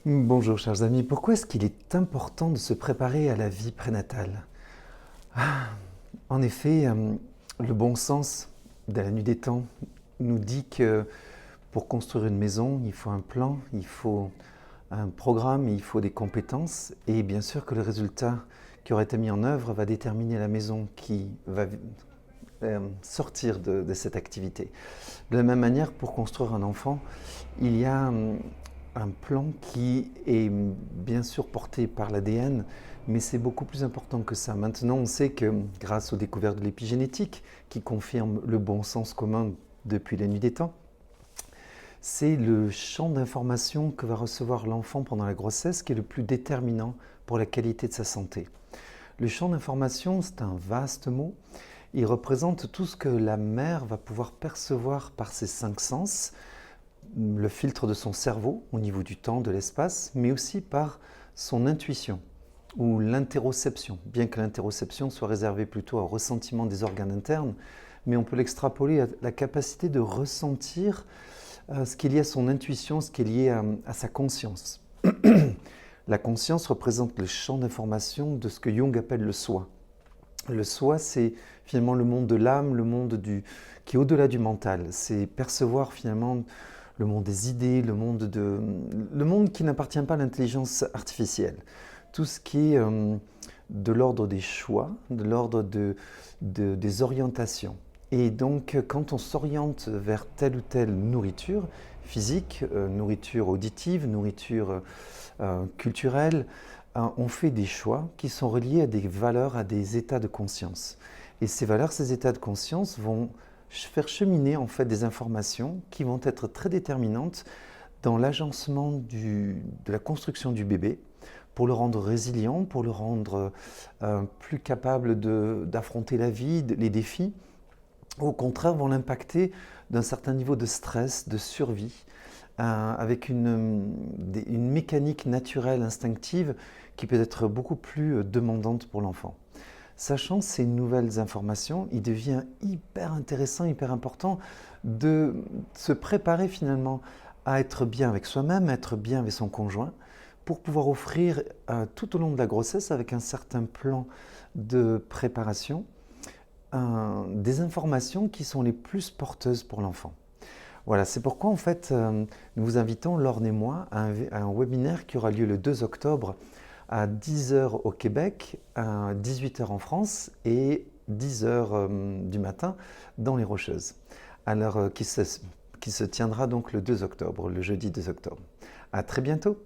Bonjour chers amis, pourquoi est-ce qu'il est important de se préparer à la vie prénatale? En effet, le bon sens de la nuit des temps nous dit que pour construire une maison, il faut un plan, il faut un programme, il faut des compétences et bien sûr que le résultat qui aura été mis en œuvre va déterminer la maison qui va sortir de cette activité. De la même manière, pour construire un enfant, il y a un plan qui est bien sûr porté par l'ADN, mais c'est beaucoup plus important que ça. Maintenant, on sait que grâce aux découvertes de l'épigénétique, qui confirment le bon sens commun depuis la nuit des temps, c'est le champ d'information que va recevoir l'enfant pendant la grossesse qui est le plus déterminant pour la qualité de sa santé. Le champ d'information, c'est un vaste mot. Il représente tout ce que la mère va pouvoir percevoir par ses cinq sens, le filtre de son cerveau au niveau du temps, de l'espace, mais aussi par son intuition ou l'interoception, bien que l'interoception soit réservée plutôt au ressentiment des organes internes, mais on peut l'extrapoler à la capacité de ressentir ce qui est lié à son intuition, ce qui est lié à sa conscience. La conscience représente le champ d'information de ce que Jung appelle le soi. Le soi, c'est finalement le monde de l'âme, le monde qui est au-delà du mental. C'est percevoir finalement le monde des idées, le monde qui n'appartient pas à l'intelligence artificielle. Tout ce qui est de l'ordre des choix, de l'ordre des orientations. Et donc, quand on s'oriente vers telle ou telle nourriture physique, nourriture auditive, nourriture culturelle, on fait des choix qui sont reliés à des valeurs, à des états de conscience. Et ces valeurs, ces états de conscience vont faire cheminer en fait des informations qui vont être très déterminantes dans l'agencement de la construction du bébé, pour le rendre résilient, pour le rendre plus capable d'affronter la vie, les défis. Au contraire, vont l'impacter d'un certain niveau de stress, de survie, avec une mécanique naturelle, instinctive, qui peut être beaucoup plus demandante pour l'enfant. Sachant ces nouvelles informations, il devient hyper intéressant, hyper important de se préparer finalement à être bien avec soi-même, à être bien avec son conjoint, pour pouvoir offrir tout au long de la grossesse, avec un certain plan de préparation, des informations qui sont les plus porteuses pour l'enfant. Voilà, c'est pourquoi en fait nous vous invitons, Lorne et moi, à un webinaire qui aura lieu le 2 octobre à 10h au Québec, à 18h en France et 10h du matin dans les Rocheuses. Alors qui se tiendra donc le 2 octobre, le jeudi 2 octobre. À très bientôt.